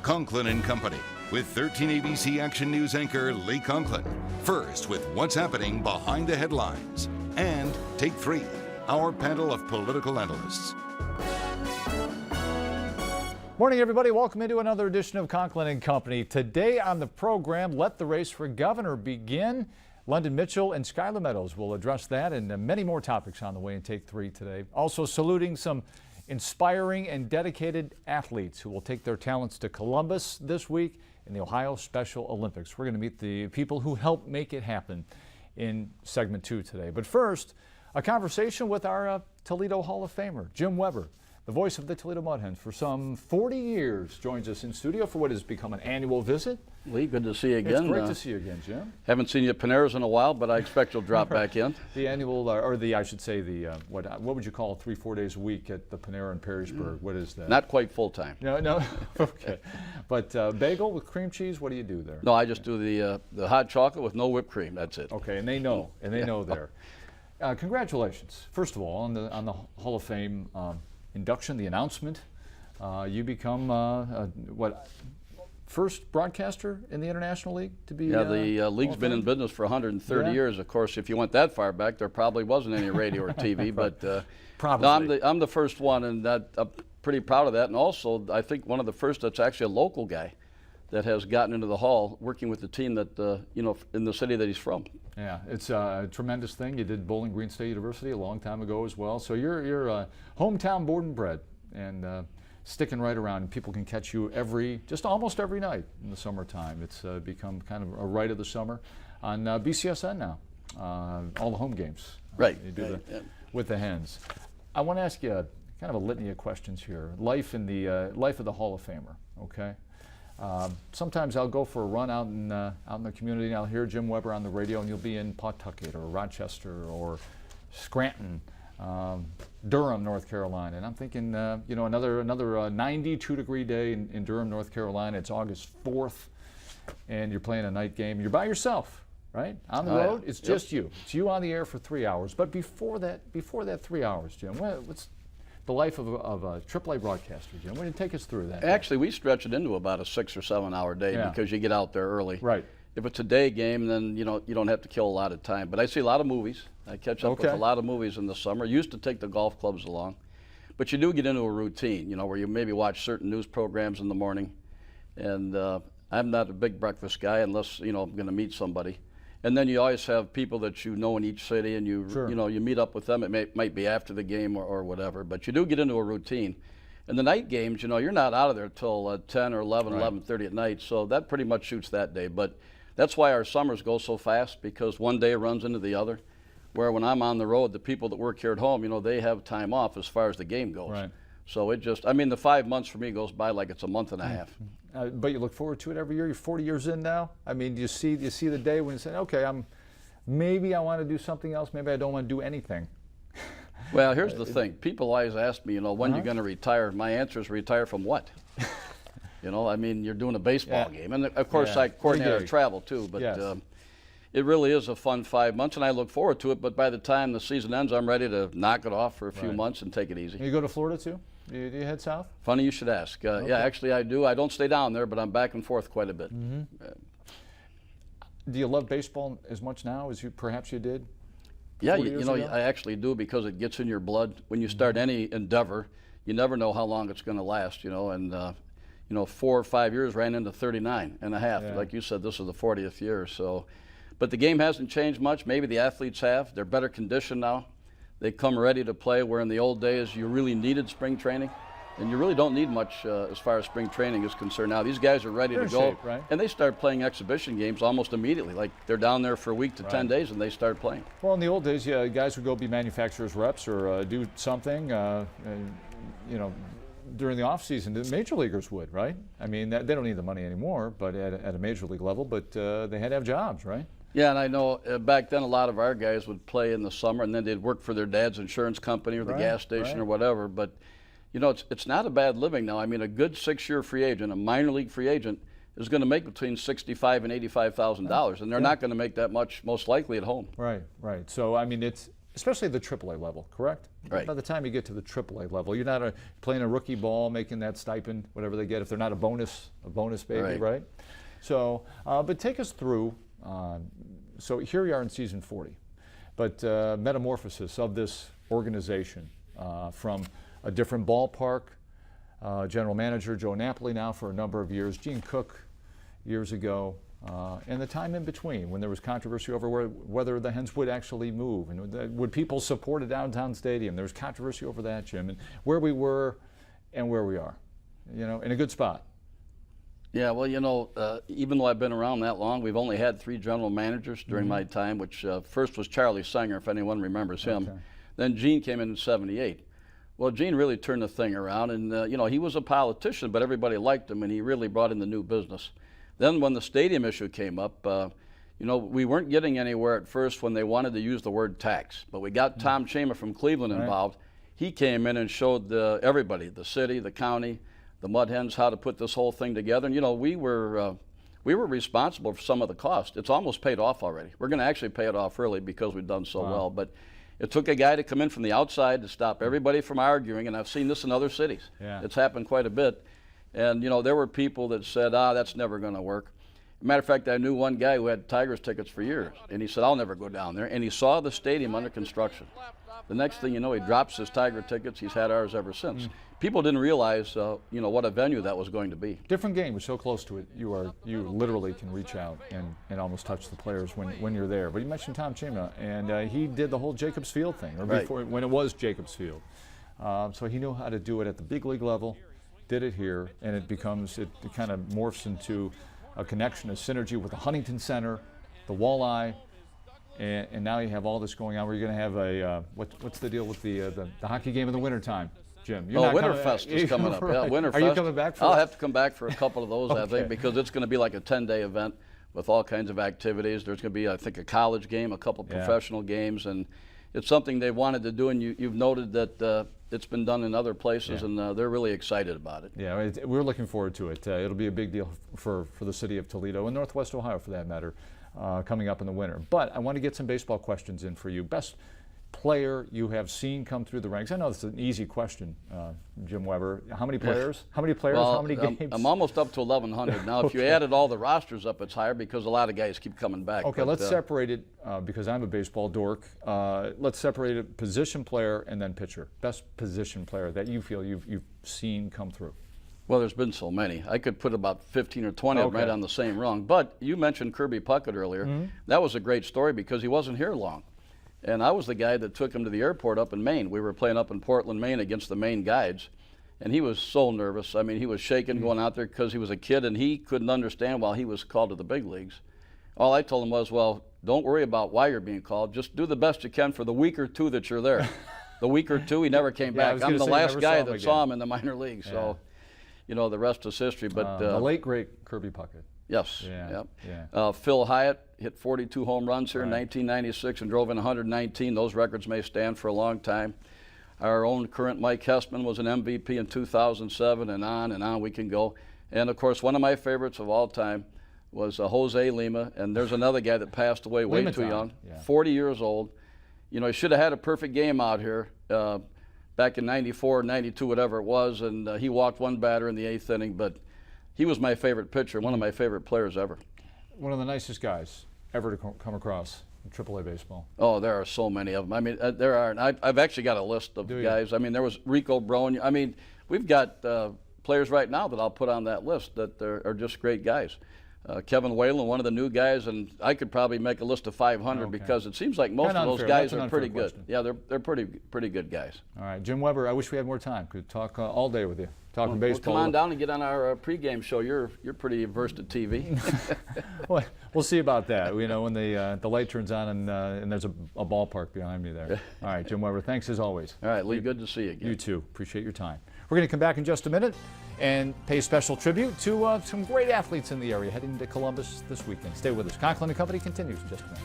Conklin and Company with 13 ABC Action News anchor Lee Conklin. First with what's happening behind the headlines. And Take 3, our panel of political analysts. Morning, everybody. Welcome into another edition of Conklin and Company. Today on the program, let the race for governor begin. London Mitchell and Skylar Meadows will address that and many more topics on the way in Take 3 today. Also saluting some inspiring and dedicated athletes who will take their talents to Columbus this week in the Ohio Special Olympics. We're going to meet the people who helped make it happen in segment 2 today. But first, a conversation with our Toledo Hall of Famer, Jim Weber. The voice of the Toledo Mud Hens for some 40 years joins us in studio for what has become an annual visit. Lee, good to see you again. It's great to see you again, Jim. Haven't seen you at Panera's in a while, but I expect you'll drop back in. The annual, I should say, what would you call 3-4 days a week at the Panera in Perrysburg? What is that? Not quite full time. No, okay. But bagel with cream cheese, what do you do there? No, I just do the hot chocolate with no whipped cream. That's it. Okay, and they know, know there. Congratulations, first of all, on the Hall of Fame induction, the announcement. You become first broadcaster in the International League to be. Yeah, the league's been in business for 130 years. Of course, if you went that far back, there probably wasn't any radio or TV. But probably. No, I'm the first one, and I'm pretty proud of that. And also, I think one of the first that's actually a local guy that has gotten into the Hall, working with the team that in the city that he's from. Yeah, it's a tremendous thing. You did Bowling Green State University a long time ago as well. So you're hometown born and bred, and sticking right around. People can catch you just almost every night in the summertime. It's become kind of a rite of the summer on BCSN now. All the home games. Right. You do with the Hens. I want to ask you kind of a litany of questions here. Life of the Hall of Famer. Okay. Sometimes I'll go for a run out in the community and I'll hear Jim Weber on the radio, and you'll be in Pawtucket or Rochester or Scranton, Durham, North Carolina, and I'm thinking, another 92-degree day in Durham, North Carolina. It's August 4th, and you're playing a night game. You're by yourself, right? On the road, it's just you. It's you on the air for 3 hours. But before that 3 hours, Jim, what's the life of a AAA broadcaster, Jim? Why don't you take us through that? Actually, we stretch it into about a 6 or 7 hour day because you get out there early. Right. If it's a day game, then you don't have to kill a lot of time. But I see a lot of movies. I catch up with a lot of movies in the summer. Used to take the golf clubs along, but you do get into a routine, where you maybe watch certain news programs in the morning. And I'm not a big breakfast guy unless I'm going to meet somebody. And then you always have people that you know in each city, and you meet up with them. It might be after the game or whatever, but you do get into a routine. And the night games, you're not out of there till 10 or 11, 11:30 at night, so that pretty much shoots that day. But that's why our summers go so fast, because one day runs into the other. Where when I'm on the road, the people that work here at home, they have time off as far as the game goes. Right. So the 5 months for me goes by like it's a month and a half. But you look forward to it every year. You're 40 years in now. I mean, do you see the day when you say, okay, maybe I want to do something else. Maybe I don't want to do anything. Well, here's the thing. People always ask me, when you're going to retire. My answer is retire from what? You're doing a baseball game. And of course, I coordinate our travel too. But it really is a fun 5 months, and I look forward to it. But by the time the season ends, I'm ready to knock it off for a few months and take it easy. You go to Florida too? Do you head south? Funny you should ask. Okay. Yeah, actually I do. I don't stay down there, but I'm back and forth quite a bit. Mm-hmm. Do you love baseball as much now as perhaps you did? Yeah, I actually do, because it gets in your blood. When you start any endeavor, you never know how long it's going to last, and 4 or 5 years ran into 39 and a half. Yeah. Like you said, this is the 40th year. So, but the game hasn't changed much. Maybe the athletes have. They're better conditioned now. They come ready to play, where in the old days you really needed spring training. And you really don't need much as far as spring training is concerned now. These guys are ready to go. Shape, right? And they start playing exhibition games almost immediately. Like they're down there for a week to 10 days and they start playing. Well, in the old days, guys would go be manufacturers' reps or do something, during the off season. The major leaguers would, right? I mean, they don't need the money anymore, but at a major league level, but they had to have jobs, right? Yeah, and I know back then a lot of our guys would play in the summer, and then they'd work for their dad's insurance company or the gas station or whatever. But it's not a bad living now. I mean, a good 6-year free agent, a minor league free agent, is going to make between $65,000 and $85,000, and they're not going to make that much, most likely, at home. Right. So I mean, especially the AAA level, correct? Right. By the time you get to the AAA level, you're not playing a rookie ball, making that stipend, whatever they get, if they're not a bonus baby, right? So, but take us through, so here we are in season 40, but metamorphosis of this organization from a different ballpark, general manager Joe Napoli now for a number of years, Gene Cook years ago, and the time in between when there was controversy over whether the Hens would actually move and would people support a downtown stadium. There was controversy over that, Jim, and where we were and where we are, you know, in a good spot. Yeah, well, you know, even though I've been around that long, we've only had 3 general managers during my time, which first was Charlie Sanger, if anyone remembers him. Okay. Then Gene came in '78. Well, Gene really turned the thing around, and you know, he was a politician, but everybody liked him, and he really brought in the new business. Then when the stadium issue came up, you know, we weren't getting anywhere at first when they wanted to use the word tax, but we got Tom Chamber from Cleveland involved. He came in and showed everybody, the city, the county, the Mud Hens, how to put this whole thing together. And you know, we were responsible for some of the cost. It's almost paid off already. We're going to actually pay it off early because we've done so well. But it took a guy to come in from the outside to stop everybody from arguing, and I've seen this in other cities. Yeah. It's happened quite a bit. And, you know, there were people that said, that's never going to work. Matter of fact, I knew one guy who had Tigers tickets for years, and he said, I'll never go down there. And he saw the stadium under construction. The next thing you know, he drops his Tiger tickets. He's had ours ever since. People didn't realize, you know, what a venue that was going to be. Different game. We're so close to it. You literally can reach out and almost touch the players when you're there. But you mentioned Tom Chamber, and he did the whole Jacobs Field thing, or before when it was Jacobs Field. So he knew how to do it at the big league level. Did it here, and it kind of morphs into a connection, a synergy with the Huntington Center, the Walleye, and now you have all this going on where you're going to have a what's the deal with the hockey game in the wintertime, Jim? Winterfest is coming up. Right. Yeah, Winterfest. Are you coming back for I'll that? have to come back for a couple of those, Okay. I think, because it's going to be like a 10-day event with all kinds of activities. There's going to be, I think, a college game, a couple professional games, and it's something they've wanted to do, and you've noted that it's been done in other places, and they're really excited about it. Yeah, we're looking forward to it. It'll be a big deal for the city of Toledo and Northwest Ohio, for that matter, coming up in the winter. But I want to get some baseball questions in for you. Best player you have seen come through the ranks? I know it's an easy question, Jim Weber. How many players? How many players? Well, how many games? I'm almost up to 1,100 now. If you added all the rosters up, it's higher because a lot of guys keep coming back. Okay, but, let's separate it because I'm a baseball dork. Let's separate it: position player and then pitcher. Best position player that you feel you've seen come through. Well, there's been so many. I could put about 15 or 20 of them right on the same rung. But you mentioned Kirby Puckett earlier. That was a great story because he wasn't here long. And I was the guy that took him to the airport up in Maine. We were playing up in Portland, Maine against the Maine Guides. And he was so nervous. I mean, he was shaking going out there because he was a kid and he couldn't understand why he was called to the big leagues. All I told him was, well, don't worry about why you're being called. Just do the best you can for the week or two that you're there. The week or two, he never came back. I'm the last guy that saw him in the minor leagues. Yeah. So, you know, the rest is history. But the late, great Kirby Puckett. Yes. Yeah. Phil Hyatt hit 42 home runs here in 1996 and drove in 119. Those records may stand for a long time. Our own current Mike Hessman was an MVP in 2007, and on we can go. And, of course, one of my favorites of all time was Jose Lima, and there's another guy that passed away way too young, 40 years old. You know, he should have had a perfect game out here back in 94, 92, whatever it was, and he walked one batter in the 8th inning, but he was my favorite pitcher, one of my favorite players ever. One of the nicest guys ever to come across in AAA baseball. Oh, there are so many of them. I mean, there are. And I've actually got a list of guys. I mean, there was Rico Brone. I mean, we've got players right now that I'll put on that list that are just great guys. Kevin Whalen, one of the new guys, and I could probably make a list of 500 because it seems like most of those guys are pretty good. Yeah, they're pretty good guys. All right, Jim Weber, I wish we had more time. Could talk all day with you, talking baseball. Well, come on down and get on our pregame show. You're pretty versed at TV. Well, we'll see about that. You know, when the light turns on and there's a ballpark behind me there. All right, Jim Weber, thanks as always. All right, Lee, good to see you again. You too. Appreciate your time. We're going to come back in just a minute and pay special tribute to some great athletes in the area heading to Columbus this weekend. Stay with us. Conklin and Company continues in just a minute.